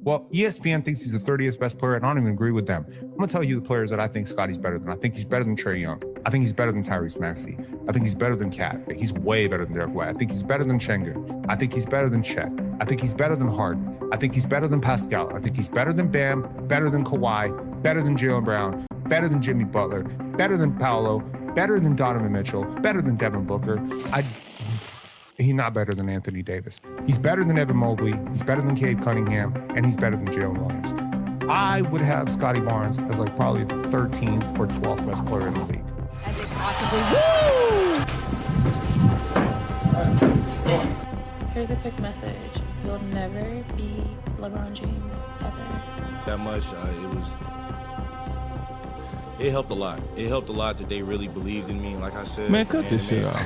Well, ESPN thinks he's the 30th best player, and I don't even agree with them. I'm going to tell you the players that I think Scottie's better than. I think he's better than Trae Young. I think he's better than Tyrese Maxey. I think he's better than Cat. He's way better than Derek White. I think he's better than Schengen. I think he's better than Chet. I think he's better than Harden. I think he's better than Pascal. I think he's better than Bam, better than Kawhi, better than Jaylen Brown, better than Jimmy Butler, better than Paolo, better than Donovan Mitchell, better than Devin Booker. He's not better than Anthony Davis. He's better than Evan Mobley. He's better than Cade Cunningham, and he's better than Jalen Williams. I would have Scottie Barnes as like probably the 13th or 12th best player in the league. As it possibly woo! Here's a quick message. You'll never be LeBron James ever. That much, it helped a lot. It helped a lot that they really believed in me. Like I said, man, cut this shit out.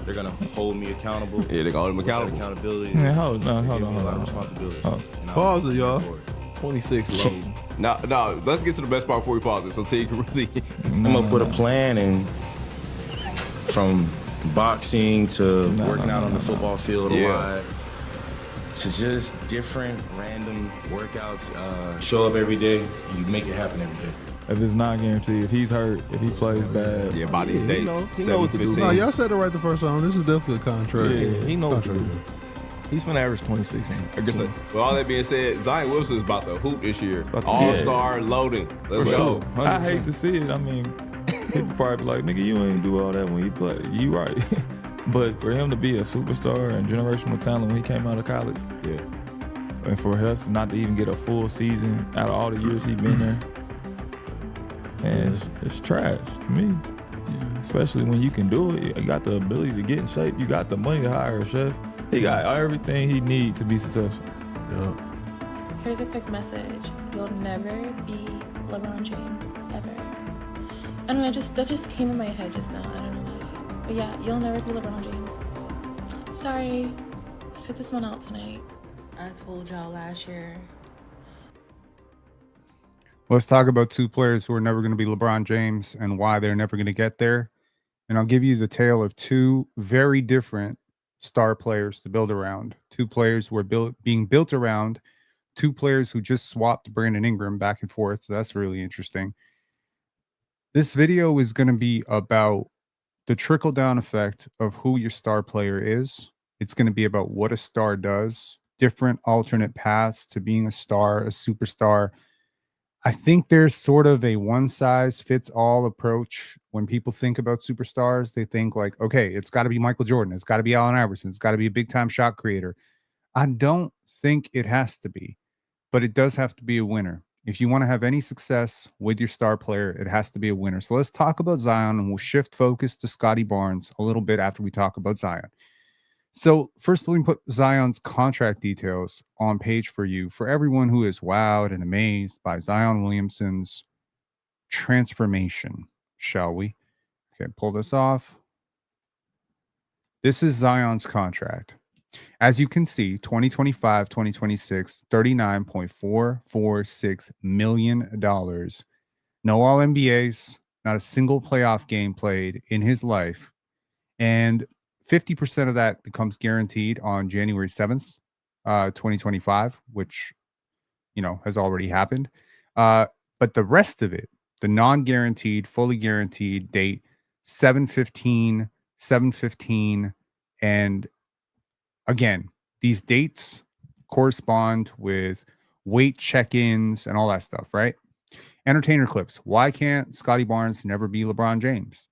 They're gonna hold me accountable. Yeah, they're gonna hold him accountable. Accountability. Man, hold on. A lot of responsibilities. Pause it, y'all. 26 low. No, let's get to the best part before we pause it. So T can really come up with a plan, and from boxing to working out on the football field a lot, to just different random workouts. Show up every day, you make it happen every day. If it's not guaranteed, if he's hurt, if he plays bad. Yeah, by these dates. He know what to do. No, y'all said it right the first time. This is definitely a contract. Yeah, he knows what to do. He's finna average 26. With all that being said, Zion Williamson is about to hoop this year. All-star loading. Let's go. Sure. I hate to see it. I mean, people probably be like, nigga, you ain't do all that when you play. You right. But for him to be a superstar and generational talent when he came out of college, and for us not to even get a full season out of all the years he been there, man, it's trash to me. Especially when you can do it. You got the ability to get in shape. You got the money to hire a chef. He got everything he needs to be successful. Here's a quick message. You'll never be LeBron James ever. I don't know, that just came in my head just now. I don't know why. But yeah, you'll never be LeBron James. Sorry. Sit this one out tonight. I told y'all last year. Let's talk about two players who are never going to be LeBron James and why they're never going to get there. And I'll give you the tale of two very different star players to build around. Two players who are being built around. Two players who just swapped Brandon Ingram back and forth. So that's really interesting. This video is going to be about the trickle-down effect of who your star player is. It's going to be about what a star does, different alternate paths to being a star, a superstar. I think there's sort of a one-size-fits-all approach. When people think about superstars, they think like, okay, it's got to be Michael Jordan. It's got to be Allen Iverson. It's got to be a big-time shot creator. I don't think it has to be, but it does have to be a winner. If you want to have any success with your star player, it has to be a winner. So let's talk about Zion, and we'll shift focus to Scottie Barnes a little bit after we talk about Zion. So first, let me put Zion's contract details on page for you, for everyone who is wowed and amazed by Zion Williamson's transformation, shall we? Okay, pull this off. This is Zion's contract. As you can see, 2025, 2026, $39.446 million. No All-NBAs, not a single playoff game played in his life. And 50% of that becomes guaranteed on January 7th, 2025, which, has already happened. But the rest of it, the non-guaranteed, fully guaranteed date, 7/15, 7/15. And again, these dates correspond with weight check-ins and all that stuff, right? Entertainer clips. Why can't Scottie Barnes never be LeBron James?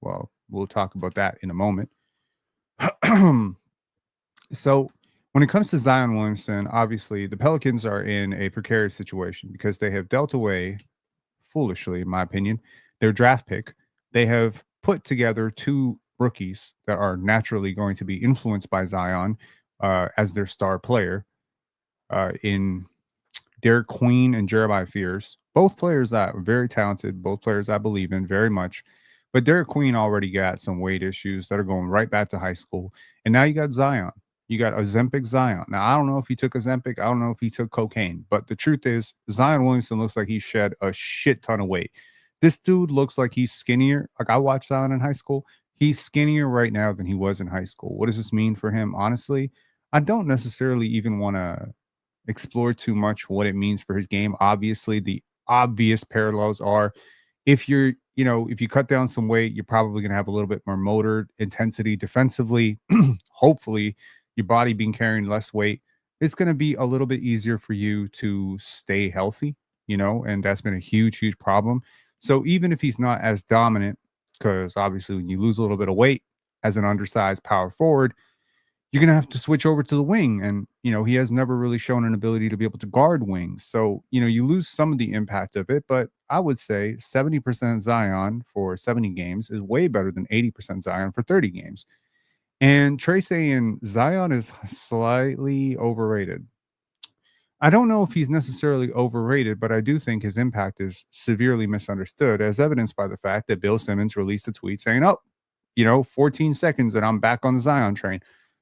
Well, we'll talk about that in a moment. So when it comes to Zion Williamson, obviously the Pelicans are in a precarious situation because they have dealt away, foolishly in my opinion, their draft pick. They have put together two rookies that are naturally going to be influenced by Zion as their star player in Derek Queen and Jeremiah Fears. Both players that are very talented, both players I believe in very much. But Derek Queen already got some weight issues that are going right back to high school. And now you got Zion. You got Ozempic Zion. Now, I don't know if he took Ozempic. I don't know if he took cocaine. But the truth is, Zion Williamson looks like he shed a shit ton of weight. This dude looks like he's skinnier. Like I watched Zion in high school. He's skinnier right now than he was in high school. What does this mean for him? Honestly, I don't necessarily even want to explore too much what it means for his game. Obviously, the obvious parallels are if if you cut down some weight, you're probably going to have a little bit more motor intensity defensively. Hopefully, your body being carrying less weight, it's going to be a little bit easier for you to stay healthy, and that's been a huge, huge problem. So even if he's not as dominant, because obviously when you lose a little bit of weight as an undersized power forward, you're going to have to switch over to the wing. And, he has never really shown an ability to be able to guard wings. So, you lose some of the impact of it. But I would say 70% Zion for 70 games is way better than 80% Zion for 30 games. And Trey saying Zion is slightly overrated. I don't know if he's necessarily overrated, but I do think his impact is severely misunderstood, as evidenced by the fact that Bill Simmons released a tweet saying, 14 seconds and I'm back on the Zion train.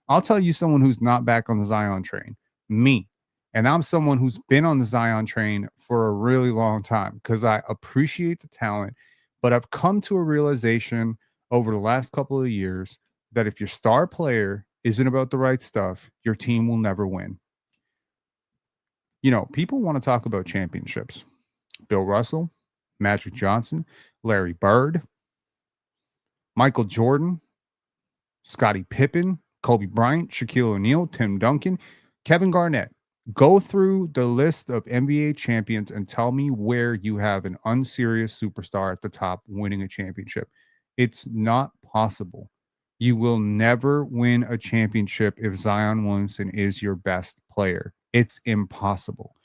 I'll tell you someone who's not back on the Zion train, me. And I'm someone who's been on the Zion train for a really long time because I appreciate the talent, but I've come to a realization over the last couple of years that if your star player isn't about the right stuff, your team will never win. People want to talk about championships. Bill Russell, Magic Johnson, Larry Bird, Michael Jordan, Scottie Pippen, Kobe Bryant, Shaquille O'Neal, Tim Duncan, Kevin Garnett. Go through the list of NBA champions and tell me where you have an unserious superstar at the top winning a championship. It's not possible. You will never win a championship if Zion Williamson is your best player. It's impossible.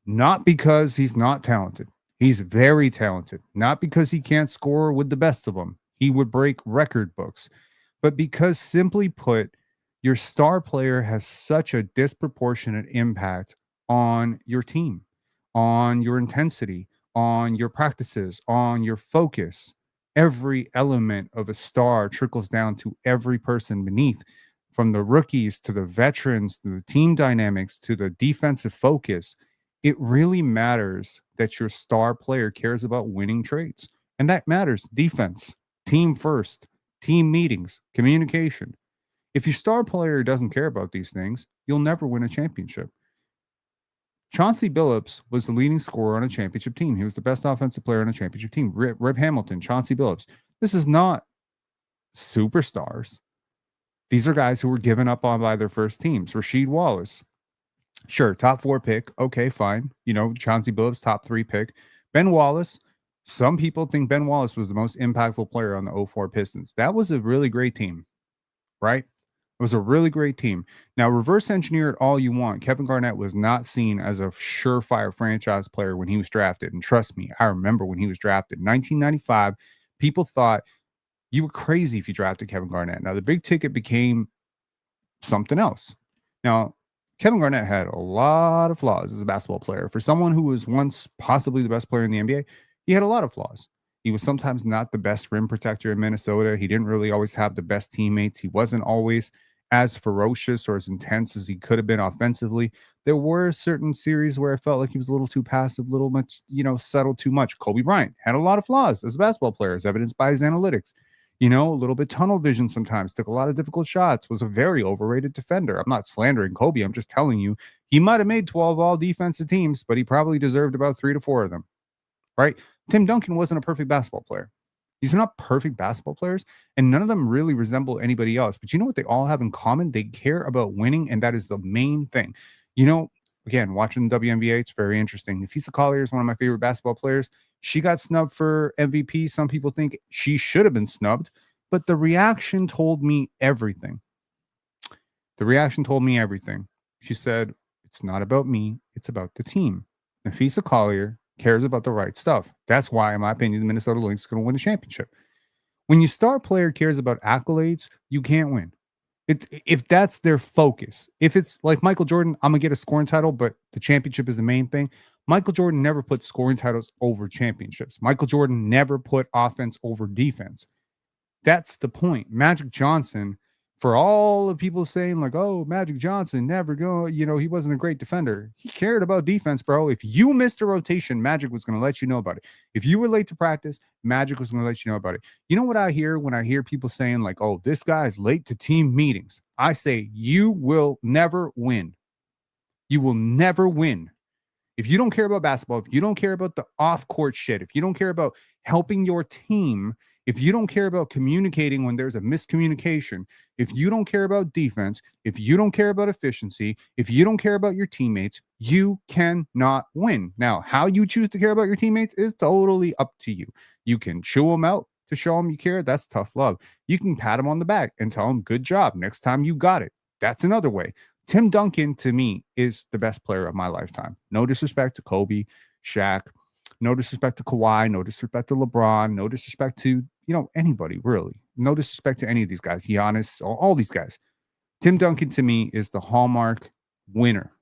Not because he's not talented. He's very talented. Not because he can't score with the best of them. He would break record books. But because, simply put, your star player has such a disproportionate impact on your team, on your intensity, on your practices, on your focus. Every element of a star trickles down to every person beneath, from the rookies to the veterans, to the team dynamics, to the defensive focus. It really matters that your star player cares about winning trades. And that matters. Defense, team first, team meetings, communication. If your star player doesn't care about these things, you'll never win a championship. Chauncey Billups was the leading scorer on a championship team. He was the best offensive player on a championship team. Rip Hamilton, Chauncey Billups. This is not superstars. These are guys who were given up on by their first teams. Rasheed Wallace. Sure, top 4 pick. Okay, fine. Chauncey Billups, top 3 pick. Ben Wallace. Some people think Ben Wallace was the most impactful player on the 04 Pistons. That was a really great team, right? It was a really great team. Now, reverse engineer it all you want. Kevin Garnett was not seen as a surefire franchise player when he was drafted. And trust me, I remember when he was drafted. 1995, people thought you were crazy if you drafted Kevin Garnett. Now, the big ticket became something else. Now, Kevin Garnett had a lot of flaws as a basketball player. For someone who was once possibly the best player in the NBA, he had a lot of flaws. He was sometimes not the best rim protector in Minnesota. He didn't really always have the best teammates. He wasn't always as ferocious or as intense as he could have been offensively. There were certain series where I felt like he was a little too passive, little much, settled too much. Kobe Bryant had a lot of flaws as a basketball player, as evidenced by his analytics. A little bit tunnel vision sometimes, took a lot of difficult shots, was a very overrated defender. I'm not slandering Kobe. I'm just telling you, he might have made 12 all defensive teams, but he probably deserved about 3 to 4 of them, right? Tim Duncan wasn't a perfect basketball player. These are not perfect basketball players, and none of them really resemble anybody else. But you know what they all have in common? They care about winning, and that is the main thing. Again, watching the WNBA, it's very interesting. Nafisa Collier is one of my favorite basketball players. She got snubbed for MVP. Some people think she should have been snubbed, but the reaction told me everything. The reaction told me everything. She said, it's not about me. It's about the team. Nafisa Collier cares about the right stuff. That's why, in my opinion, the Minnesota Lynx is going to win a championship. When your star player cares about accolades, you can't win. If that's their focus. If it's like Michael Jordan, I'm going to get a scoring title, but the championship is the main thing. Michael Jordan never put scoring titles over championships. Michael Jordan never put offense over defense. That's the point. Magic Johnson, for all the people saying like, oh, Magic Johnson never go, he wasn't a great defender. He cared about defense, bro. If you missed a rotation, Magic was going to let you know about it. If you were late to practice, Magic was going to let you know about it. You know what I hear when I hear people saying like, oh, this guy's late to team meetings? I say, you will never win. You will never win. If you don't care about basketball, if you don't care about the off-court shit, if you don't care about helping your team, if you don't care about communicating when there's a miscommunication, if you don't care about defense, if you don't care about efficiency, if you don't care about your teammates, you cannot win. Now, how you choose to care about your teammates is totally up to you. You can chew them out to show them you care. That's tough love. You can pat them on the back and tell them, good job. Next time you got it. That's another way. Tim Duncan, to me, is the best player of my lifetime. No disrespect to Kobe, Shaq, no disrespect to Kawhi, no disrespect to LeBron, no disrespect to, anybody, really. No disrespect to any of these guys, Giannis, all these guys. Tim Duncan, to me, is the hallmark winner,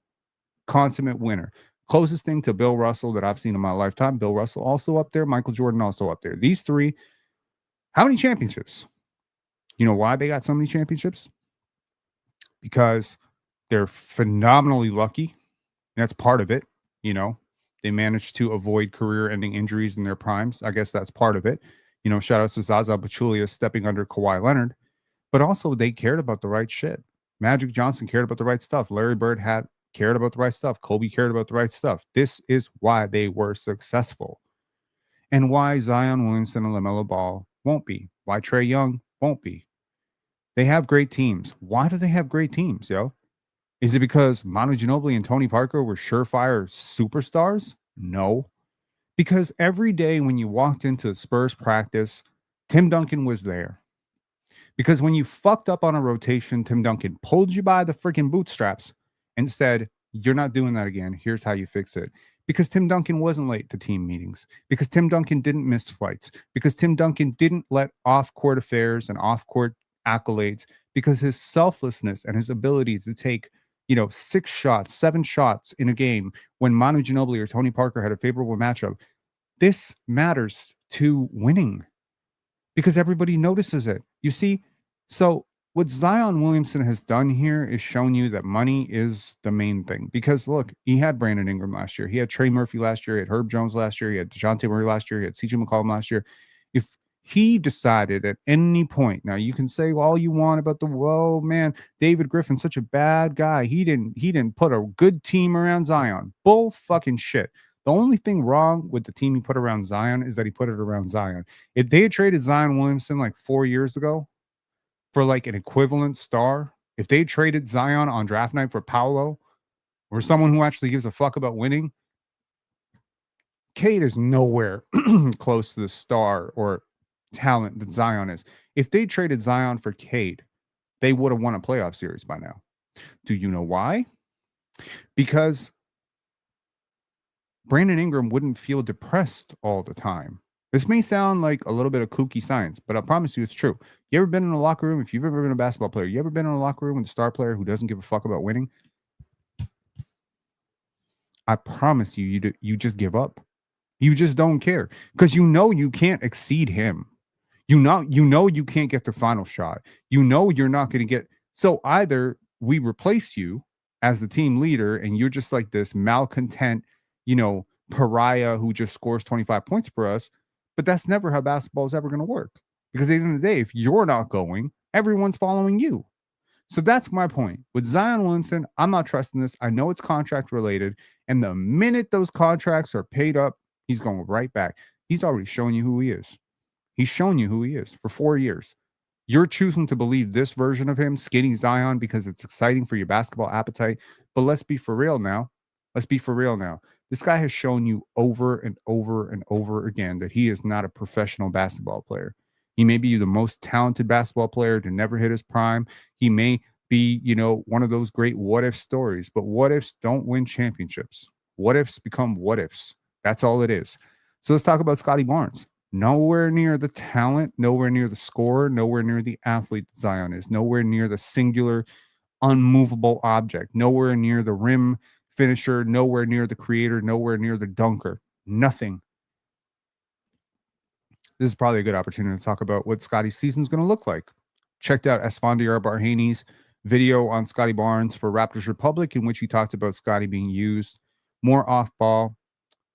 consummate winner. Closest thing to Bill Russell that I've seen in my lifetime. Bill Russell also up there. Michael Jordan also up there. These three, how many championships? You know why they got so many championships? Because they're phenomenally lucky. That's part of it. They managed to avoid career-ending injuries in their primes. I guess that's part of it. Shout out to Zaza Pachulia stepping under Kawhi Leonard. But also, they cared about the right shit. Magic Johnson cared about the right stuff. Larry Bird cared about the right stuff. Kobe cared about the right stuff. This is why they were successful. And why Zion Williamson and LaMelo Ball won't be. Why Trae Young won't be. They have great teams. Why do they have great teams, yo? Is it because Manu Ginobili and Tony Parker were surefire superstars? No. Because every day when you walked into Spurs practice, Tim Duncan was there. Because when you fucked up on a rotation, Tim Duncan pulled you by the freaking bootstraps and said, you're not doing that again. Here's how you fix it. Because Tim Duncan wasn't late to team meetings. Because Tim Duncan didn't miss flights. Because Tim Duncan didn't let off-court affairs and off-court accolades. Because his selflessness and his ability to take 6 shots, 7 shots in a game when Manu Ginobili or Tony Parker had a favorable matchup. This matters to winning because everybody notices it. You see, so what Zion Williamson has done here is shown you that money is the main thing. Because look, he had Brandon Ingram last year. He had Trey Murphy last year. He had Herb Jones last year. He had DeJounte Murray last year. He had CJ McCollum last year. If he decided at any point, now you can say all you want about David Griffin's such a bad guy. He didn't put a good team around Zion. Bull fucking shit. The only thing wrong with the team he put around Zion is that he put it around Zion. If they had traded Zion Williamson like 4 years ago for like an equivalent star, if they traded Zion on draft night for Paolo or someone who actually gives a fuck about winning, Cade is nowhere close to the star or talent that Zion is. If they traded Zion for Cade, they would have won a playoff series by now. Do you know why? Because Brandon Ingram wouldn't feel depressed all the time. This may sound like a little bit of kooky science, but I promise you it's true. You ever been in a locker room? If you've ever been a basketball player, you ever been in a locker room with a star player who doesn't give a fuck about winning? I promise you, you just give up. You just don't care because you can't exceed him. You know you can't get the final shot. You're not going to get. So either we replace you as the team leader and you're just like this malcontent, pariah who just scores 25 points for us. But that's never how basketball is ever going to work. Because at the end of the day, if you're not going, everyone's following you. So that's my point. With Zion Williamson, I'm not trusting this. I know it's contract related. And the minute those contracts are paid up, he's going right back. He's already shown you who he is. He's shown you who he is for 4 years. You're choosing to believe this version of him, skinny Zion, because it's exciting for your basketball appetite. But let's be for real now. This guy has shown you over and over and over again that he is not a professional basketball player. He may be the most talented basketball player to never hit his prime. He may be, one of those great what if stories, but what ifs don't win championships. What ifs become what ifs. That's all it is. So let's talk about Scottie Barnes. Nowhere near the talent, nowhere near the scorer, nowhere near the athlete that Zion is, nowhere near the singular, unmovable object, nowhere near the rim finisher, nowhere near the creator, nowhere near the dunker. Nothing. This is probably a good opportunity to talk about what Scottie's season is going to look like. Checked out Esfandiar Barhaney's video on Scottie Barnes for Raptors Republic, in which he talked about Scottie being used more off ball,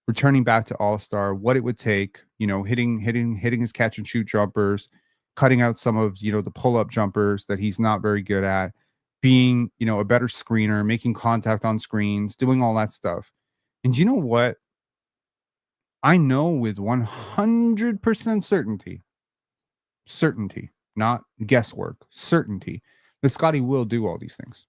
returning back to All-Star, what it would take, hitting his catch and shoot jumpers, cutting out some of, the pull-up jumpers that he's not very good at, being, a better screener, making contact on screens, doing all that stuff. And you know what? I know with 100% certainty, not guesswork, certainty, that Scottie will do all these things.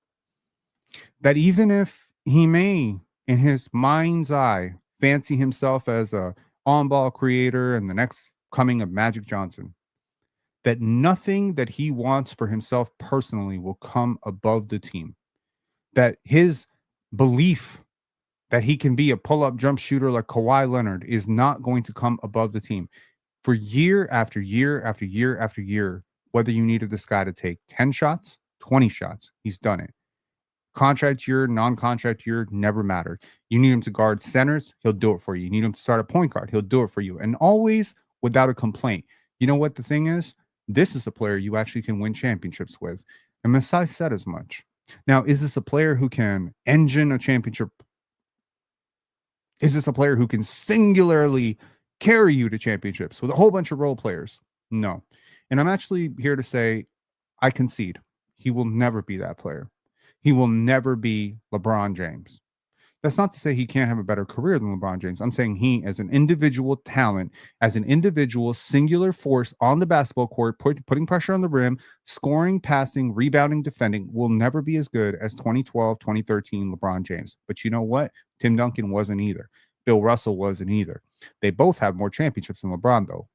That even if he may, in his mind's eye, fancy himself as a on-ball creator and the next coming of Magic Johnson, that nothing that he wants for himself personally will come above the team. That his belief that he can be a pull-up jump shooter like Kawhi Leonard is not going to come above the team. For year after year after year after year, whether you needed this guy to take 10 shots, 20 shots, he's done it. Contract year, non-contract year, never mattered. You need him to guard centers, he'll do it for you. You need him to start a point guard, he'll do it for you. And always without a complaint. You know what the thing is? This is a player you actually can win championships with. And Masai said as much. Now, is this a player who can engine a championship? Is this a player who can singularly carry you to championships with a whole bunch of role players? No. And I'm actually here to say, I concede. He will never be that player. He will never be LeBron James. That's not to say he can't have a better career than LeBron James. I'm saying he, as an individual talent, as an individual singular force on the basketball court, putting pressure on the rim, scoring, passing, rebounding, defending, will never be as good as 2012, 2013 LeBron James. But you know what? Tim Duncan wasn't either. Bill Russell wasn't either. They both have more championships than LeBron, though.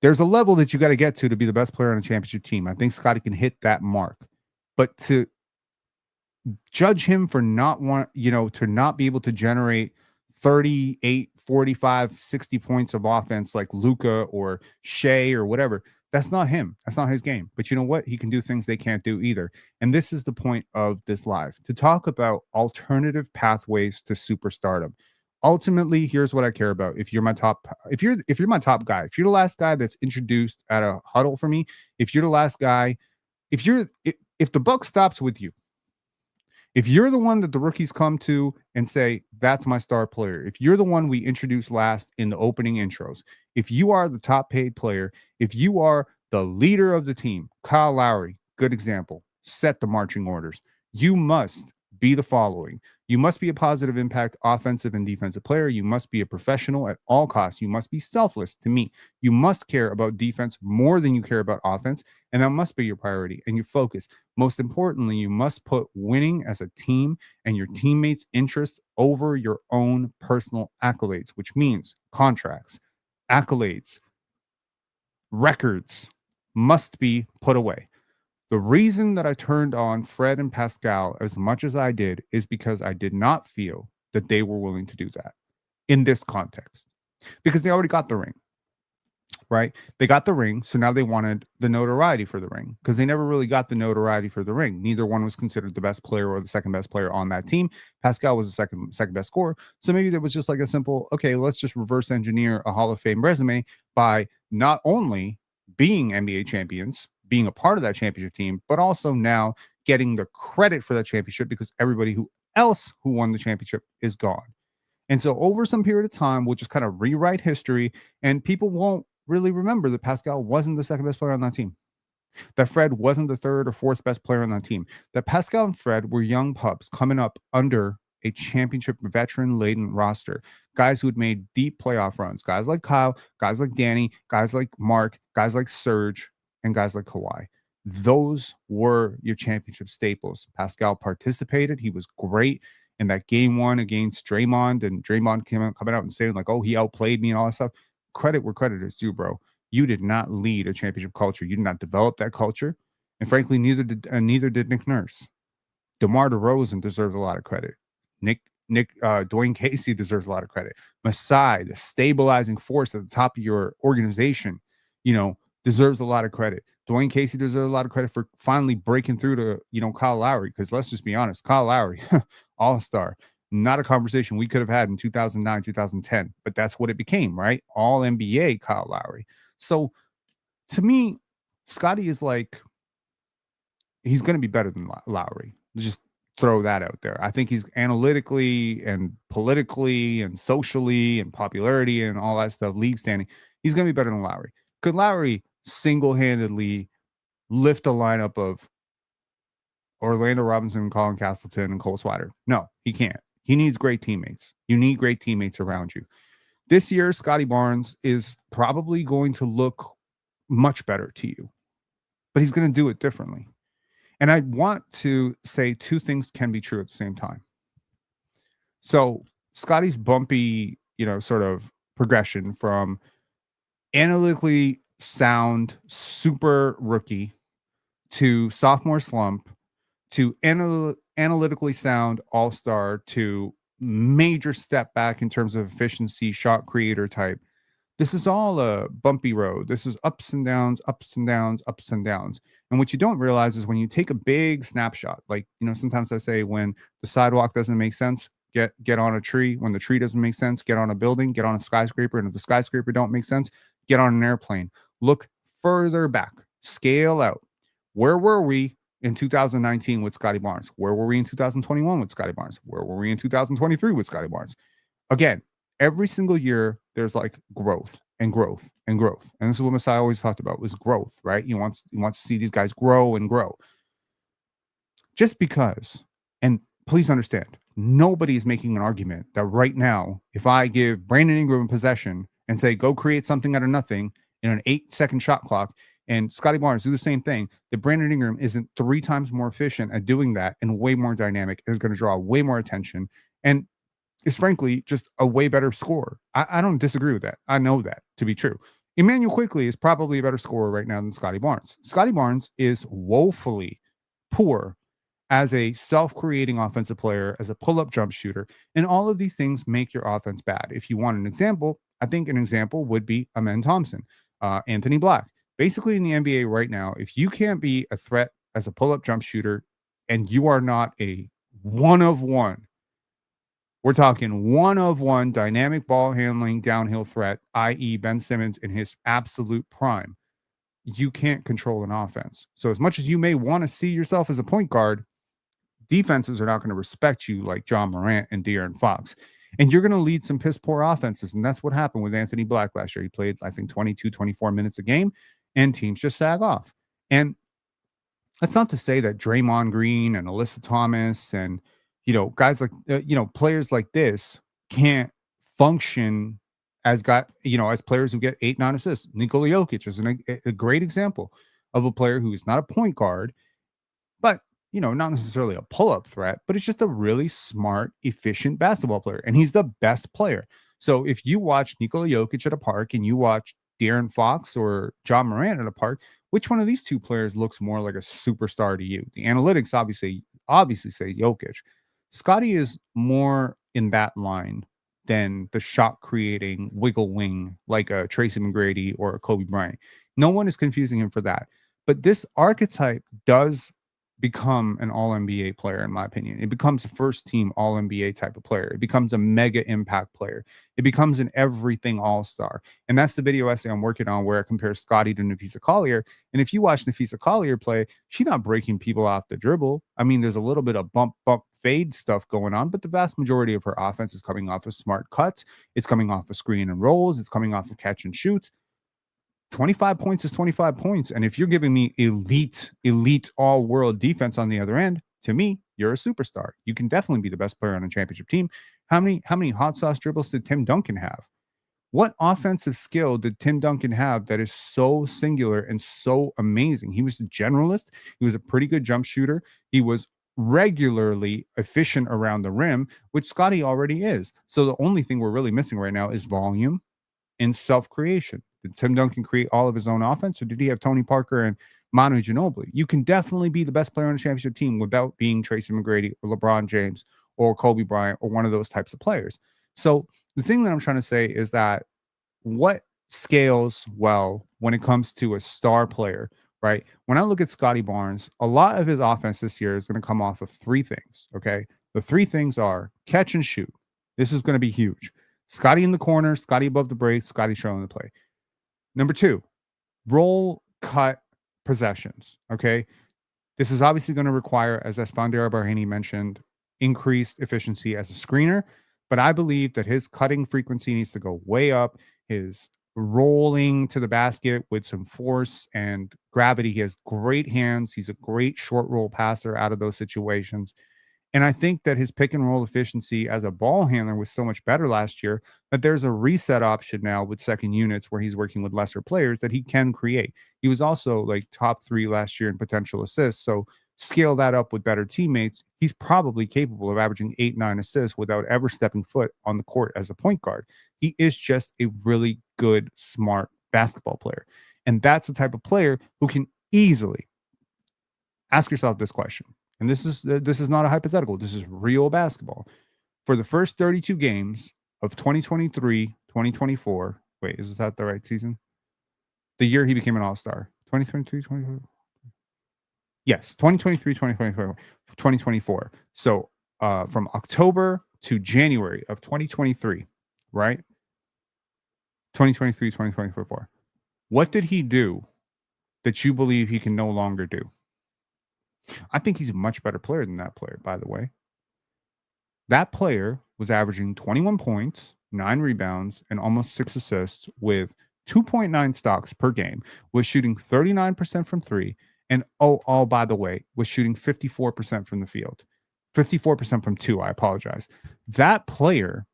There's a level that you got to get to be the best player on a championship team. I think Scottie can hit that mark. But to judge him for to not be able to generate 38, 45, 60 points of offense like Luka or Shea or whatever, that's not him. That's not his game. But you know what? He can do things they can't do either. And this is the point of this live, to talk about alternative pathways to superstardom. Ultimately, here's what I care about. If you're my top guy, if you're the last guy that's introduced at a huddle for me, if you're the last guy, if the buck stops with you, if you're the one that the rookies come to and say, that's my star player, if you're the one we introduce last in the opening intros, if you are the top paid player, if you are the leader of the team, Kyle Lowry, good example, set the marching orders. You must be the following. You must be a positive impact offensive and defensive player. You must be a professional at all costs. You must be selfless to me. You must care about defense more than you care about offense. And that must be your priority and your focus. Most importantly, you must put winning as a team and your teammates' interests over your own personal accolades, which means contracts, accolades, records must be put away. The reason that I turned on Fred and Pascal as much as I did is because I did not feel that they were willing to do that in this context, because they already got the ring, right? They got the ring, so now they wanted the notoriety for the ring, because they never really got the notoriety for the ring. Neither one was considered the best player or the second best player on that team. Pascal was the second best scorer, so maybe there was just like a simple, okay, let's just reverse engineer a Hall of Fame resume by not only being NBA champions, being a part of that championship team, but also now getting the credit for that championship because everybody who won the championship is gone. And so over some period of time, we'll just kind of rewrite history, and people won't really remember that Pascal wasn't the second best player on that team, that Fred wasn't the third or fourth best player on that team, that Pascal and Fred were young pups coming up under a championship veteran-laden roster, guys who had made deep playoff runs, guys like Kyle, guys like Danny, guys like Mark, guys like Serge, and guys like Kawhi. Those were your championship staples. Pascal participated. He was great in that game one against Draymond, and Draymond coming out and saying like, oh, he outplayed me and all that stuff. Credit where credit is due, bro. You did not lead a championship culture. You did not develop that culture. And frankly, neither did Nick Nurse. DeMar DeRozan deserves a lot of credit. Dwayne Casey deserves a lot of credit. Masai, the stabilizing force at the top of your organization, deserves a lot of credit. Dwayne Casey deserves a lot of credit for finally breaking through to, Kyle Lowry, because let's just be honest, Kyle Lowry, all-star, not a conversation we could have had in 2009, 2010, but that's what it became, right? All NBA Kyle Lowry. So to me, Scottie is like, he's going to be better than Lowry. Just throw that out there. I think he's analytically and politically and socially and popularity and all that stuff, league standing, he's going to be better than Lowry. Could Lowry single-handedly lift a lineup of Orlando Robinson, Colin Castleton, and Cole Swider. No, he can't. He needs great teammates. You need great teammates around you. This year, Scottie Barnes is probably going to look much better to you, but he's going to do it differently. And I want to say two things can be true at the same time. So Scottie's bumpy, sort of progression from analytically sound super rookie to sophomore slump to analytically sound all-star to major step back in terms of efficiency, shot creator type. This is all a bumpy road. This is ups and downs, ups and downs, ups and downs. And what you don't realize is when you take a big snapshot, like, sometimes I say when the sidewalk doesn't make sense, get on a tree. When the tree doesn't make sense, get on a building, get on a skyscraper. And if the skyscraper don't make sense, get on an airplane. Look further back, scale out. Where were we in 2019 with Scottie Barnes? Where were we in 2021 with Scottie Barnes? Where were we in 2023 with Scottie Barnes? Again, every single year, there's like growth and growth and growth. And this is what Masai always talked about was growth, right? He wants to see these guys grow and grow. Just because, and please understand, nobody is making an argument that right now, if I give Brandon Ingram possession and say, go create something out of nothing in an 8-second shot clock, and Scottie Barnes do the same thing, that Brandon Ingram isn't 3 times more efficient at doing that and way more dynamic, is going to draw way more attention, and is frankly just a way better scorer. I don't disagree with that. I know that to be true. Emmanuel Quickley is probably a better scorer right now than Scottie Barnes. Scottie Barnes is woefully poor as a self-creating offensive player, as a pull-up jump shooter, and all of these things make your offense bad. If you want an example, I think an example would be Amen Thompson, Anthony Black. Basically in the NBA right now, if you can't be a threat as a pull-up jump shooter and you are not a one-of-one, we're talking one-of-one dynamic ball handling downhill threat, i.e. Ben Simmons in his absolute prime, you can't control an offense. So as much as you may want to see yourself as a point guard, defenses are not going to respect you like John Morant and De'Aaron Fox. And you're going to lead some piss-poor offenses. And that's what happened with Anthony Black last year. He played, I think, 22, 24 minutes a game, and teams just sag off. And that's not to say that Draymond Green and Alyssa Thomas and, guys like, players like this can't function as as players who get 8, 9 assists. Nikola Jokic is a great example of a player who is not a point guard, but not necessarily a pull-up threat, but it's just a really smart, efficient basketball player. And he's the best player. So if you watch Nikola Jokic at a park and you watch De'Aaron Fox or John Morant at a park, which one of these two players looks more like a superstar to you? The analytics obviously say Jokic. Scottie is more in that line than the shot creating wiggle wing like a Tracy McGrady or a Kobe Bryant. No one is confusing him for that. But this archetype does become an all-NBA player, in my opinion. It becomes a first-team all-NBA type of player. It becomes a mega impact player. It becomes an everything all-star. And that's the video essay I'm working on where I compare Scottie to Nafisa Collier. And if you watch Nafisa Collier play, she's not breaking people off the dribble. I mean, there's a little bit of bump, fade stuff going on, but the vast majority of her offense is coming off of smart cuts. It's coming off of screen and rolls. It's coming off of catch and shoots. 25 points is 25 points. And if you're giving me elite all-world defense on the other end, to me, you're a superstar. You can definitely be the best player on a championship team. How many hot sauce dribbles did Tim Duncan have? What offensive skill did Tim Duncan have that is so singular and so amazing? He was a generalist. He was a pretty good jump shooter. He was regularly efficient around the rim, which Scottie already is. So the only thing we're really missing right now is volume and self-creation. Did Tim Duncan create all of his own offense, or did he have Tony Parker and Manu Ginobili? You can definitely be the best player on a championship team without being Tracy McGrady or LeBron James or Kobe Bryant or one of those types of players. So the thing that I'm trying to say is that what scales well when it comes to a star player, right? When I look at Scottie Barnes, a lot of his offense this year is going to come off of 3 things, okay? The 3 things are catch and shoot. This is going to be huge. Scottie in the corner, Scottie above the break, Scottie showing the play. Number 2, roll cut possessions. Okay. This is obviously going to require, as Esfandiar Barhani mentioned, increased efficiency as a screener. But I believe that his cutting frequency needs to go way up. His rolling to the basket with some force and gravity. He has great hands. He's a great short roll passer out of those situations. And I think that his pick and roll efficiency as a ball handler was so much better last year that there's a reset option now with second units where he's working with lesser players that he can create. He was also like top 3 last year in potential assists. So scale that up with better teammates. He's probably capable of averaging 8-9 assists without ever stepping foot on the court as a point guard. He is just a really good, smart basketball player. And that's the type of player who can easily ask yourself this question. And this is not a hypothetical. This is real basketball. For the first 32 games of 2023, 2024. Wait, is that the right season? The year he became an all-star. 2023, 2024. Yes, 2023, 2024, 2024. So from October to January of 2023, right? 2023, 2024. What did he do that you believe he can no longer do? I think he's a much better player than that player, by the way. That player was averaging 21 points, 9 rebounds, and almost 6 assists with 2.9 stocks per game, was shooting 39% from 3, and by the way, was shooting 54% from the field. 54% from 2, I apologize. That player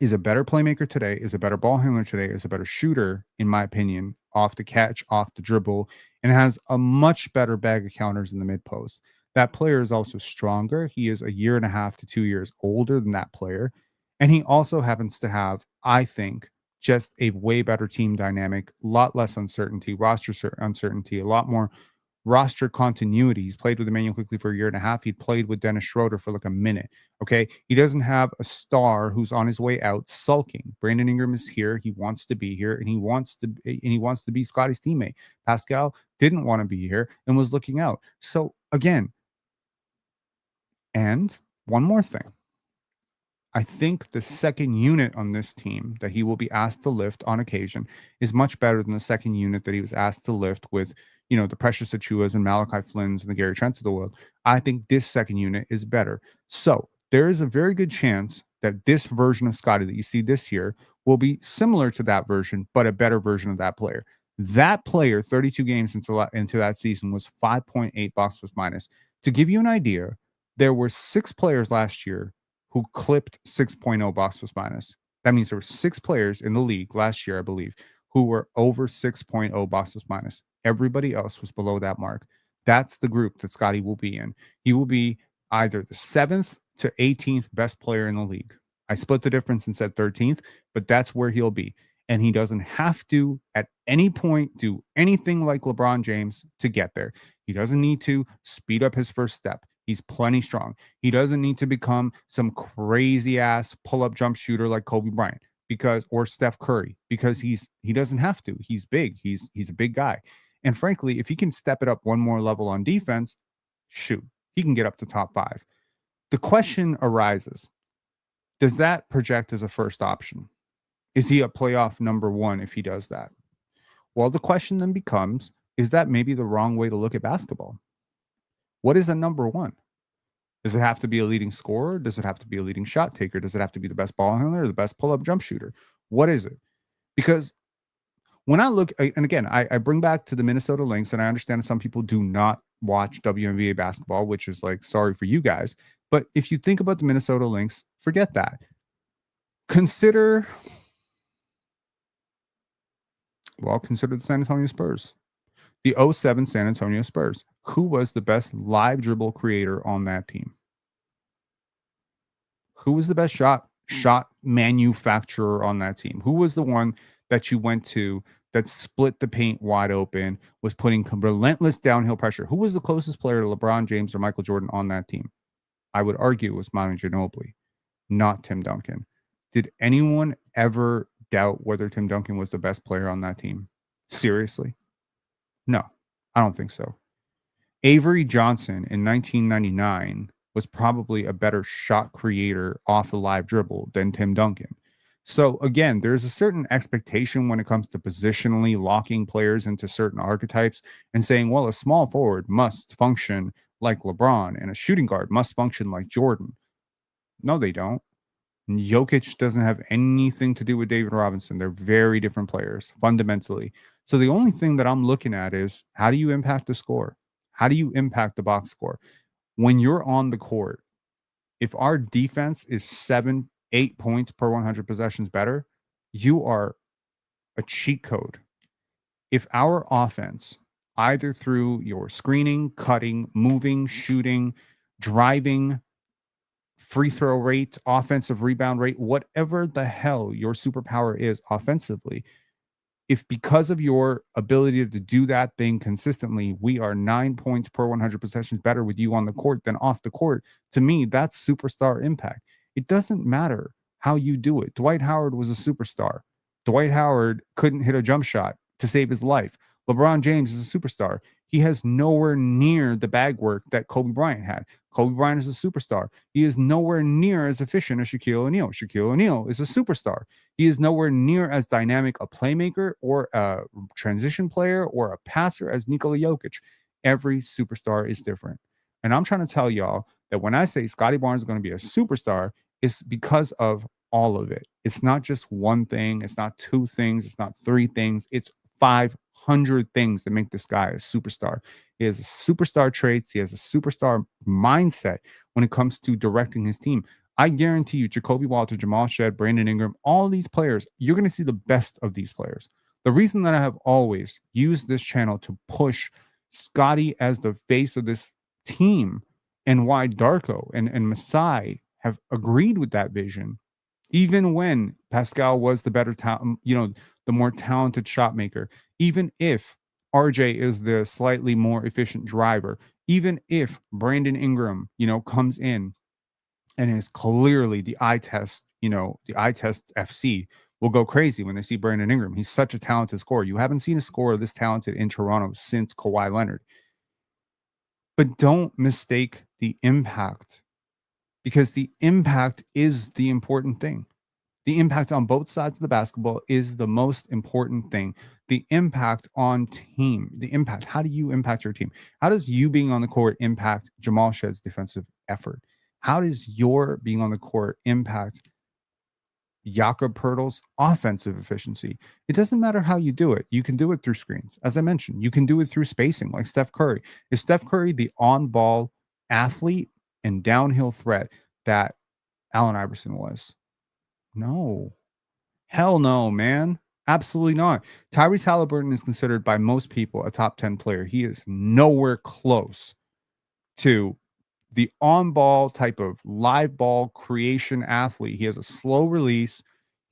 is a better playmaker today, is a better ball handler today, is a better shooter, in my opinion, off the catch, off the dribble, and has a much better bag of counters in the mid post. That player is also stronger. He is 1.5 to 2 years older than that player. And he also happens to have, I think, just a way better team dynamic, a lot less uncertainty, roster uncertainty, a lot more roster continuity. He's played with Emmanuel quickly for 1.5 years. He played with Dennis Schroeder for like a minute. Okay. He doesn't have a star who's on his way out sulking. Brandon Ingram is here. He wants to be here and he wants to be Scottie's teammate. Pascal didn't want to be here and was looking out. So again, and one more thing. I think the second unit on this team that he will be asked to lift on occasion is much better than the second unit that he was asked to lift with, the Precious Achuas and Malachi Flynn's and the Gary Trents of the world. I think this second unit is better. So there is a very good chance that this version of Scottie that you see this year will be similar to that version, but a better version of that player. That player, 32 games into that season, was 5.8 box plus minus. To give you an idea, there were 6 players last year who clipped 6.0 box plus minus. That means there were 6 players in the league last year, I believe, who were over 6.0 box plus minus. Everybody else was below that mark. That's the group that Scottie will be in. He will be either the 7th to 18th best player in the league. I split the difference and said 13th, but that's where he'll be. And he doesn't have to, at any point, do anything like LeBron James to get there. He doesn't need to speed up his first step. He's plenty strong. He doesn't need to become some crazy ass pull-up jump shooter like Kobe Bryant or Steph Curry, because he doesn't have to. He's big. He's a big guy. And frankly, if he can step it up one more level on defense, shoot, he can get up to top 5. The question arises, does that project as a first option? Is he a playoff number 1 if he does that? Well, the question then becomes, is that maybe the wrong way to look at basketball? What is a number 1? Does it have to be a leading scorer? Does it have to be a leading shot taker? Does it have to be the best ball handler or the best pull-up jump shooter? What is it? Because when I look, and again, I bring back to the Minnesota Lynx, and I understand that some people do not watch WNBA basketball, which is like, sorry for you guys. But if you think about the Minnesota Lynx, forget that. Consider the San Antonio Spurs. The 07 San Antonio Spurs. Who was the best live dribble creator on that team? Who was the best shot manufacturer on that team? Who was the one that you went to that split the paint wide open, was putting relentless downhill pressure? Who was the closest player to LeBron James or Michael Jordan on that team? I would argue it was Manu Ginobili, not Tim Duncan. Did anyone ever doubt whether Tim Duncan was the best player on that team? Seriously? No, I don't think so. Avery Johnson in 1999 was probably a better shot creator off the live dribble than Tim Duncan. So again, there's a certain expectation when it comes to positionally locking players into certain archetypes and saying, well, a small forward must function like LeBron and a shooting guard must function like Jordan. No, they don't. Jokic doesn't have anything to do with David Robinson. They're very different players fundamentally. So the only thing that I'm looking at is how do you impact the score? How do you impact the box score? When you're on the court, if our defense is 7, 8 points per 100 possessions better, you are a cheat code. If our offense, either through your screening, cutting, moving, shooting, driving, free throw rate, offensive rebound rate, whatever the hell your superpower is offensively, if because of your ability to do that thing consistently, we are 9 points per 100 possessions better with you on the court than off the court, to me, that's superstar impact. It doesn't matter how you do it. Dwight Howard was a superstar. Dwight Howard couldn't hit a jump shot to save his life. LeBron James is a superstar. He has nowhere near the bag work that Kobe Bryant had. Kobe Bryant is a superstar. He is nowhere near as efficient as Shaquille O'Neal. Shaquille O'Neal is a superstar. He is nowhere near as dynamic a playmaker or a transition player or a passer as Nikola Jokic. Every superstar is different. And I'm trying to tell y'all that when I say Scottie Barnes is going to be a superstar, it's because of all of it. It's not just one thing. It's not two things. It's not three things. It's 500 things that make this guy a superstar. He has a superstar traits. He has a superstar mindset when it comes to directing his team. I guarantee you, Jacoby Walter, Jamal Shed, Brandon Ingram, all these players, you're going to see the best of these players. The reason that I have always used this channel to push Scottie as the face of this team and why Darko and Masai have agreed with that vision, even when Pascal was the better talent, the more talented shot maker, even if RJ is the slightly more efficient driver, even if Brandon Ingram, comes in and is clearly the eye test, the eye test FC will go crazy when they see Brandon Ingram. He's such a talented scorer. You haven't seen a scorer this talented in Toronto since Kawhi Leonard. But don't mistake the impact, because the impact is the important thing. The impact on both sides of the basketball is the most important thing. The impact on team, the impact. How do you impact your team? How does you being on the court impact Jamal Shed's defensive effort? How does your being on the court impact Jakob Poeltl's offensive efficiency? It doesn't matter how you do it. You can do it through screens. As I mentioned, you can do it through spacing like Steph Curry. Is Steph Curry the on-ball athlete and downhill threat that Allen Iverson was? No. Hell no, man. Absolutely not. Tyrese Halliburton is considered by most people a top 10 player. He is nowhere close to the on-ball type of live ball creation athlete. He has a slow release.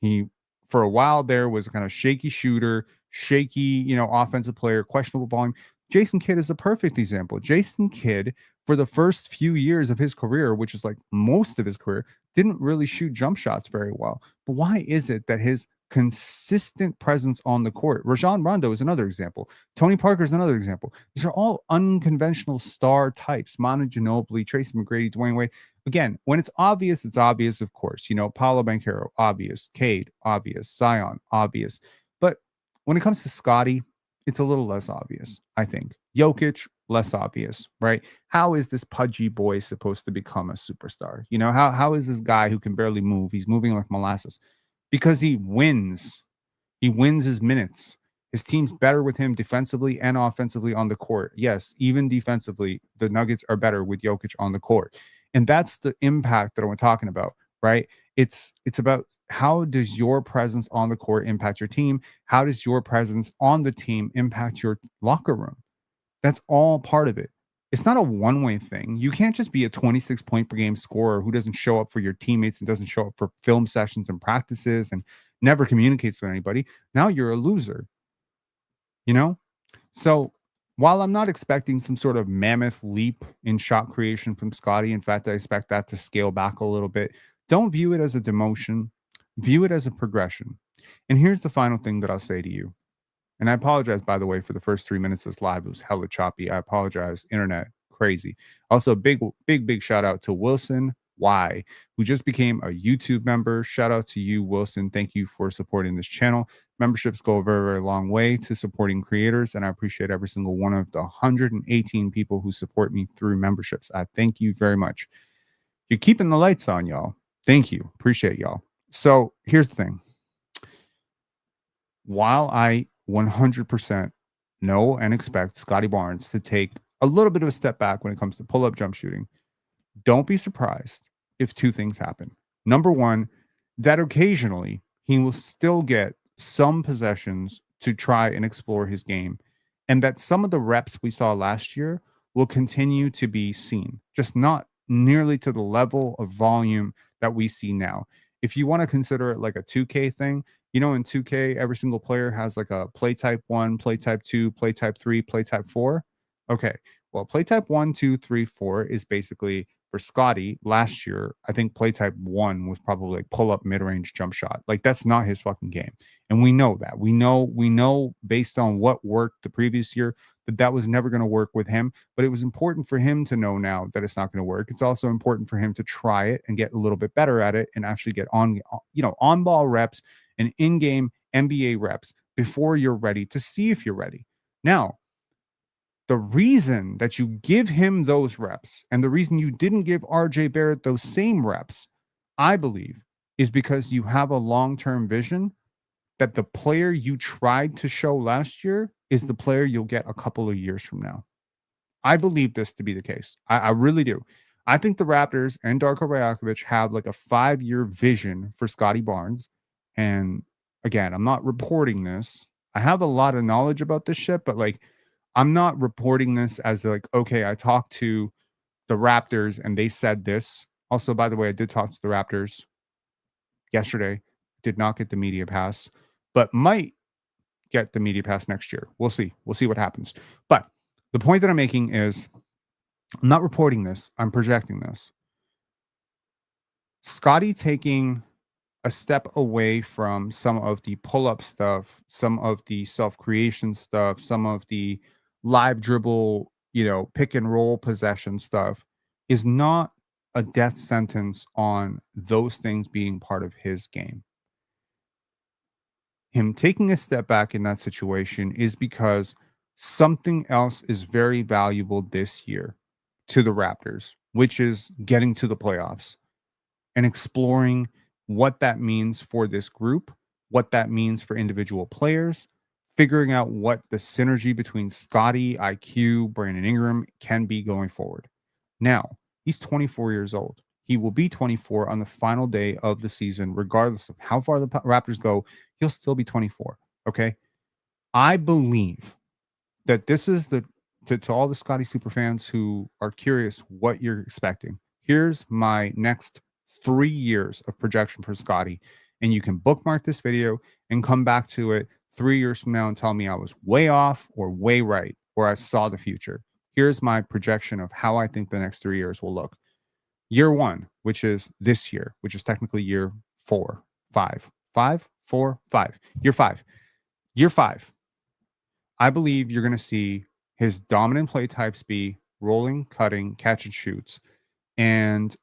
He, for a while there, was kind of shaky shooter, shaky, offensive player, questionable volume. Jason Kidd is a perfect example. Jason Kidd, for the first few years of his career, which is like most of his career, didn't really shoot jump shots very well. But why is it that his consistent presence on the court? Rajon Rondo is another example. Tony Parker is another example. These are all unconventional star types. Manu Ginobili, Tracy McGrady, Dwayne Wade. Again, when it's obvious, of course. Paolo Banchero, obvious. Cade, obvious. Zion, obvious. But when it comes to Scottie, it's a little less obvious, I think. Jokic, less obvious, right? How is this pudgy boy supposed to become a superstar? How is this guy who can barely move? He's moving like molasses because he wins. He wins his minutes. His team's better with him defensively and offensively on the court. Yes, even defensively, the Nuggets are better with Jokic on the court. And that's the impact that I'm talking about, right? It's about how does your presence on the court impact your team? How does your presence on the team impact your locker room? That's all part of it. It's not a one-way thing. You can't just be a 26 point per game scorer who doesn't show up for your teammates and doesn't show up for film sessions and practices and never communicates with anybody. Now you're a loser. So while I'm not expecting some sort of mammoth leap in shot creation from Scottie, in fact, I expect that to scale back a little bit. Don't view it as a demotion. View it as a progression. And here's the final thing that I'll say to you. And I apologize, by the way, for the first 3 minutes of this live. It was hella choppy. I apologize. Internet, crazy. Also, big shout out to Wilson Y, who just became a YouTube member. Shout out to you, Wilson. Thank you for supporting this channel. Memberships go a very, very long way to supporting creators, and I appreciate every single one of the 118 people who support me through memberships. I thank you very much. You're keeping the lights on, y'all. Thank you. Appreciate y'all. So here's the thing. While I 100% know and expect Scottie Barnes to take a little bit of a step back when it comes to pull-up jump shooting, don't be surprised if two things happen. Number one, that occasionally he will still get some possessions to try and explore his game, and that some of the reps we saw last year will continue to be seen, just not nearly to the level of volume that we see now. If you want to consider it like a 2K thing, in 2K, every single player has like a play type 1, play type 2, play type 3, play type 4. Okay. Well, play type 1, 2, 3, 4 is basically for Scottie last year. I think play type 1 was probably like pull up mid range jump shot. Like that's not his fucking game. And we know that. We know based on what worked the previous year that was never going to work with him. But it was important for him to know now that it's not going to work. It's also important for him to try it and get a little bit better at it and actually get on ball reps and in-game NBA reps before you're ready to see if you're ready. Now, the reason that you give him those reps and the reason you didn't give RJ Barrett those same reps, I believe, is because you have a long-term vision that the player you tried to show last year is the player you'll get a couple of years from now. I believe this to be the case. I really do. I think the Raptors and Darko Rajakovic have like a 5-year vision for Scottie Barnes. And again, I'm not reporting this. I have a lot of knowledge about this shit, but like I'm not reporting this as like, okay, I talked to the Raptors and they said this. Also, by the way, I did talk to the Raptors yesterday. Did not get the media pass, but might get the media pass next year. We'll see. We'll see what happens. But the point that I'm making is I'm not reporting this. I'm projecting this. Scottie taking a step away from some of the pull-up stuff, some of the self-creation stuff, some of the live dribble, pick and roll possession stuff is not a death sentence on those things being part of his game. Him taking a step back in that situation is because something else is very valuable this year to the Raptors, which is getting to the playoffs and exploring what that means for this group, what that means for individual players, figuring out what the synergy between Scottie, IQ, Brandon Ingram can be going forward. Now, he's 24 years old. He will be 24 on the final day of the season, regardless of how far the Raptors go. He'll still be 24. Okay. I believe that this is to all the Scottie super fans who are curious what you're expecting. Here's my next 3 years of projection for Scottie. And you can bookmark this video and come back to it 3 years from now and tell me I was way off or way right, or I saw the future. Here's my projection of how I think the next 3 years will look. Year 1, which is this year, which is technically year 4, 5, 5, 4, 5. Year 5. Year 5. I believe you're going to see his dominant play types be rolling, cutting, catch and shoots, and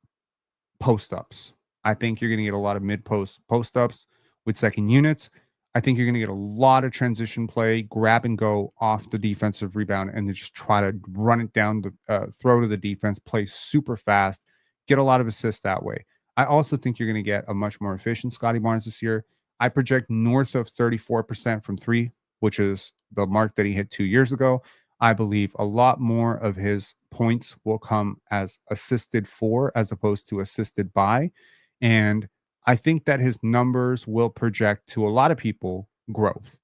post-ups. I think you're going to get a lot of post-ups with second units. I think you're going to get a lot of transition play, grab and go off the defensive rebound, and then just try to run it down the throw to the defense, play super fast, get a lot of assists that way. I also think you're going to get a much more efficient Scottie Barnes this year. I project north of 34% from 3, which is the mark that he hit 2 years ago. I believe a lot more of his points will come as assisted for as opposed to assisted by. And I think that his numbers will project to a lot of people growth,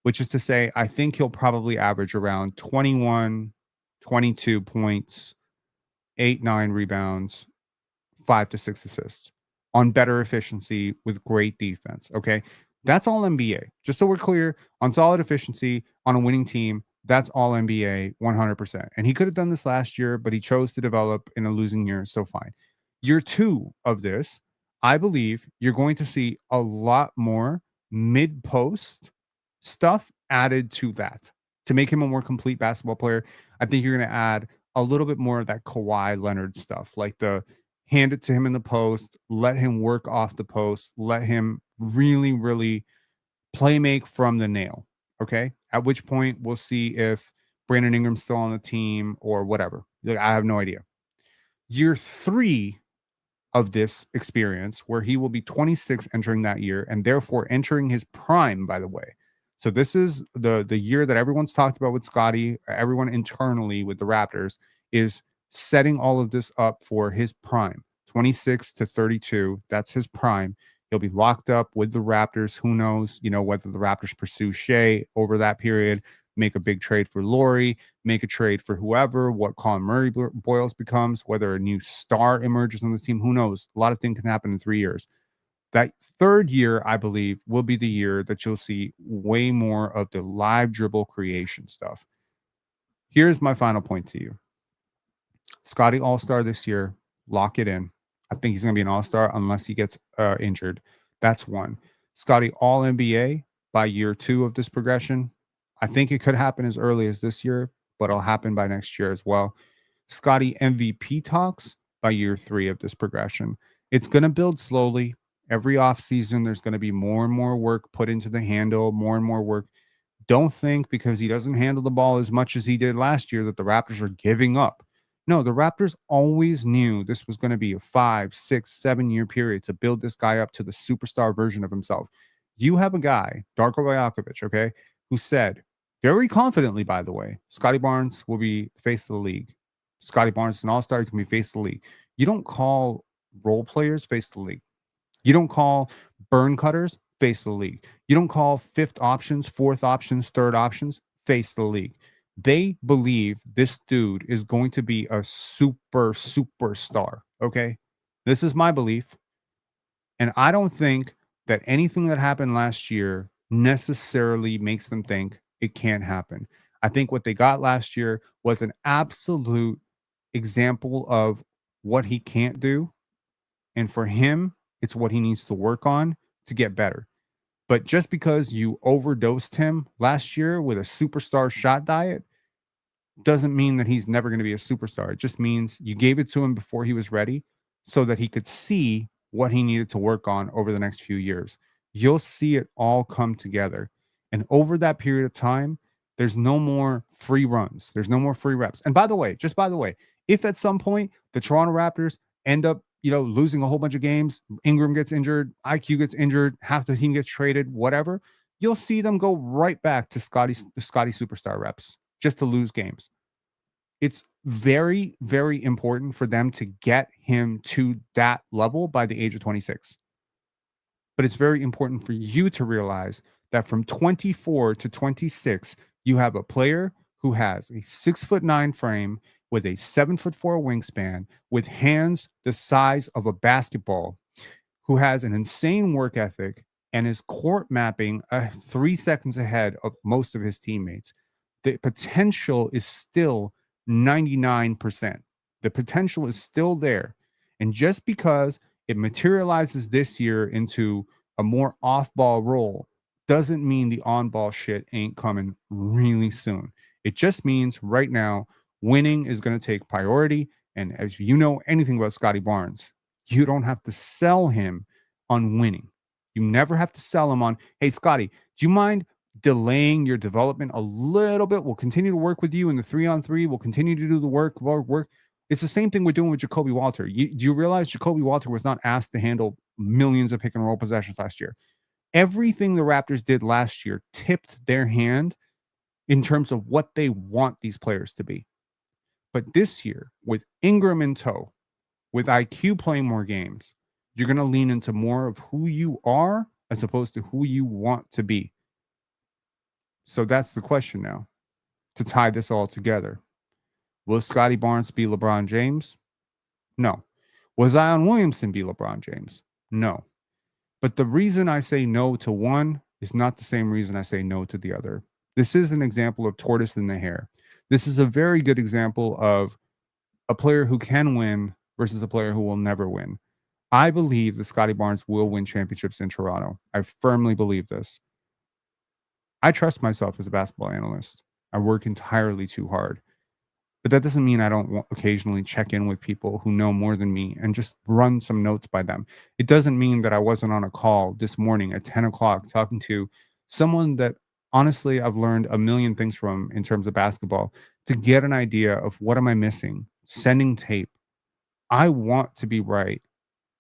which is to say, I think he'll probably average around 21, 22 points, 8, 9 rebounds, 5 to 6 assists on better efficiency with great defense. Okay. That's all NBA. Just so we're clear, on solid efficiency on a winning team, that's all NBA 100%. And he could have done this last year, but he chose to develop in a losing year. So fine. Year 2 of this, I believe you're going to see a lot more mid-post stuff added to that to make him a more complete basketball player. I think you're going to add a little bit more of that Kawhi Leonard stuff, like the hand it to him in the post, let him work off the post, let him really, really play make from the nail. Okay. At which point we'll see if Brandon Ingram's still on the team or whatever. Like, I have no idea. Year 3, of this experience where he will be 26 entering that year and therefore entering his prime, by the way. So this is the year that everyone's talked about with Scottie, everyone internally with the Raptors is setting all of this up for his prime. 26 to 32, that's his prime. He'll be locked up with the Raptors. Who knows, whether the Raptors pursue Shea over that period, make a big trade for Laurie, make a trade for whoever, what Colin Murray Boyles becomes, whether a new star emerges on this team. Who knows? A lot of things can happen in 3 years. That third year, I believe, will be the year that you'll see way more of the live dribble creation stuff. Here's my final point to you. Scottie All-Star this year, lock it in. I think he's going to be an All-Star unless he gets injured. That's one. Scottie All-NBA by year 2 of this progression. I think it could happen as early as this year, but it'll happen by next year as well. Scottie MVP talks by year 3 of this progression. It's going to build slowly. Every offseason, there's going to be more and more work put into the handle, more and more work. Don't think because he doesn't handle the ball as much as he did last year that the Raptors are giving up. No, the Raptors always knew this was going to be a 5, 6, 7 year period to build this guy up to the superstar version of himself. You have a guy, Darko Rajakovic, okay, who said very confidently, by the way, Scottie Barnes will be the face of the league. Scottie Barnes is an all-star. He's going to be face of the league. You don't call role players face of the league. You don't call burn cutters face of the league. You don't call fifth options, fourth options, third options face of the league. They believe this dude is going to be a superstar. Okay. This is my belief. And I don't think that anything that happened last year necessarily makes them think it can't happen. I think what they got last year was an absolute example of what he can't do. And for him, it's what he needs to work on to get better. But just because you overdosed him last year with a superstar shot diet doesn't mean that he's never going to be a superstar. It just means you gave it to him before he was ready so that he could see what he needed to work on over the next few years. You'll see it all come together. And over that period of time, there's no more free runs. There's no more free reps. And by the way, if at some point the Toronto Raptors end up losing a whole bunch of games, Ingram gets injured, IQ gets injured, half the team gets traded, whatever, you'll see them go right back to Scottie superstar reps just to lose games. It's very, very important for them to get him to that level by the age of 26. But it's very important for you to realize that from 24 to 26, you have a player who has a 6'9" frame with a 7'4" wingspan, with hands the size of a basketball, who has an insane work ethic and is court mapping 3 seconds ahead of most of his teammates. The potential is still 99%. The potential is still there. And just because it materializes this year into a more off-ball role doesn't mean the on-ball shit ain't coming really soon. It just means right now, winning is going to take priority. And as you know anything about Scottie Barnes, you don't have to sell him on winning. You never have to sell him on, hey, Scottie, do you mind delaying your development a little bit? We'll continue to work with you in the 3-on-3. We'll continue to do the work. It's the same thing we're doing with Jacoby Walter. Do you realize Jacoby Walter was not asked to handle millions of pick and roll possessions last year? Everything the Raptors did last year tipped their hand in terms of what they want these players to be. But this year, with Ingram in tow, with IQ playing more games, you're going to lean into more of who you are as opposed to who you want to be. So that's the question now, to tie this all together. Will Scottie Barnes be LeBron James? No. Will Zion Williamson be LeBron James? No. But the reason I say no to one is not the same reason I say no to the other. This is an example of tortoise in the hare. This is a very good example of a player who can win versus a player who will never win. I believe that Scottie Barnes will win championships in Toronto. I firmly believe this. I trust myself as a basketball analyst. I work entirely too hard. But that doesn't mean I don't occasionally check in with people who know more than me and just run some notes by them. It doesn't mean that I wasn't on a call this morning at 10 o'clock talking to someone that honestly I've learned a million things from in terms of basketball to get an idea of what am I missing, sending tape. I want to be right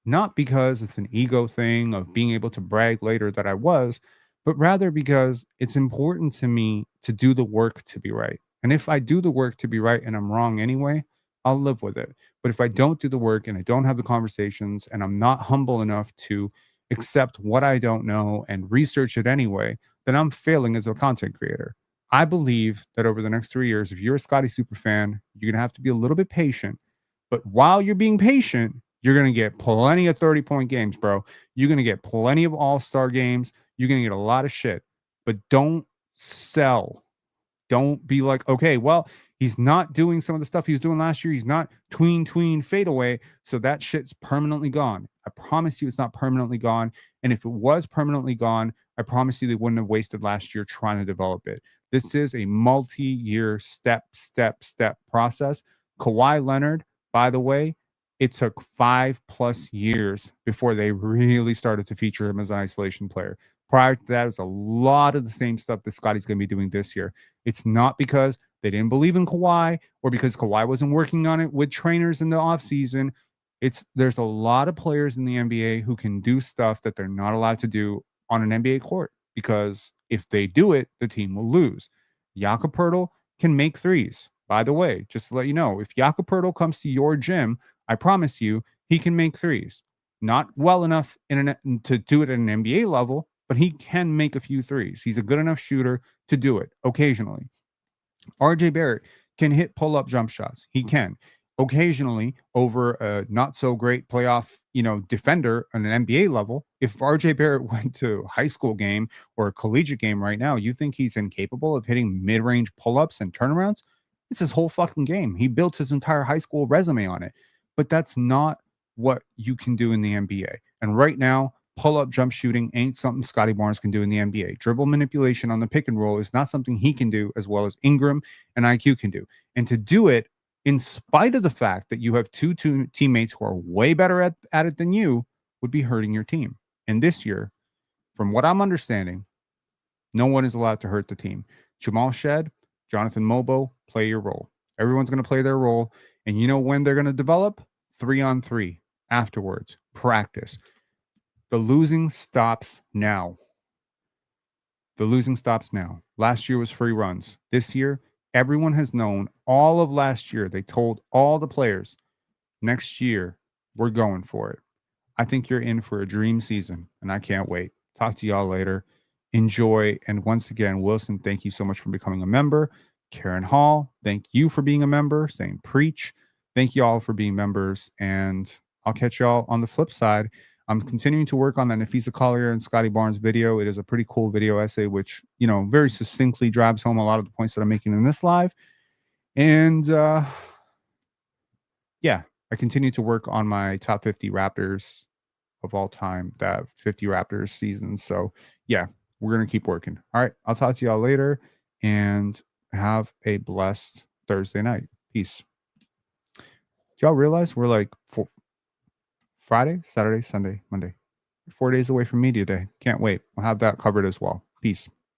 not because it's an ego thing of being able to brag later that I was, but rather because it's important to me to do the work to be right. And if I do the work to be right and I'm wrong anyway, I'll live with it. But if I don't do the work and I don't have the conversations and I'm not humble enough to accept what I don't know and research it anyway, then I'm failing as a content creator. I believe that over the next 3 years, if you're a Scottie super fan, you're going to have to be a little bit patient. But while you're being patient, you're going to get plenty of 30-point games, bro. You're going to get plenty of all-star games. You're going to get a lot of shit. But don't sell. Don't be like, okay, well, he's not doing some of the stuff he was doing last year. He's not tween, fade away. So that shit's permanently gone. I promise you it's not permanently gone. And if it was permanently gone, I promise you they wouldn't have wasted last year trying to develop it. This is a multi-year step process. Kawhi Leonard, by the way, it took 5+ years before they really started to feature him as an isolation player. Prior to that, it's a lot of the same stuff that Scottie's going to be doing this year. It's not because they didn't believe in Kawhi or because Kawhi wasn't working on it with trainers in the offseason. There's a lot of players in the NBA who can do stuff that they're not allowed to do on an NBA court, because if they do it, the team will lose. Jakob Poeltl can make threes. By the way, just to let you know, if Jakob Poeltl comes to your gym, I promise you he can make threes. Not well enough to do it at an NBA level, but he can make a few threes. He's a good enough shooter to do it occasionally. RJ Barrett can hit pull-up jump shots. He can. Occasionally, over a not so great playoff, defender on an NBA level. If RJ Barrett went to a high school game or a collegiate game right now, you think he's incapable of hitting mid-range pull-ups and turnarounds? It's his whole fucking game. He built his entire high school resume on it. But that's not what you can do in the NBA. And right now, pull-up jump shooting ain't something Scottie Barnes can do in the NBA. Dribble manipulation on the pick and roll is not something he can do as well as Ingram and IQ can do. And to do it, in spite of the fact that you have two teammates who are way better at it than you, would be hurting your team. And this year, from what I'm understanding, no one is allowed to hurt the team. Jamal Shed, Jonathan Mobo, play your role. Everyone's going to play their role. And you know when they're going to develop? 3-on-3 afterwards. Practice. The losing stops now. The losing stops now. Last year was free runs. This year, everyone has known all of last year. They told all the players, next year, we're going for it. I think you're in for a dream season, and I can't wait. Talk to y'all later. Enjoy. And once again, Wilson, thank you so much for becoming a member. Karen Hall, thank you for being a member. Saying preach. Thank you all for being members. And I'll catch y'all on the flip side. I'm continuing to work on that Nafisa Collier and Scottie Barnes video. It is a pretty cool video essay, which, very succinctly drives home a lot of the points that I'm making in this live. And I continue to work on my top 50 Raptors of all time, that 50 Raptors season. So we're going to keep working. All right. I'll talk to y'all later and have a blessed Thursday night. Peace. Do y'all realize we're like Friday, Saturday, Sunday, Monday. 4 days away from Media Day. Can't wait. We'll have that covered as well. Peace.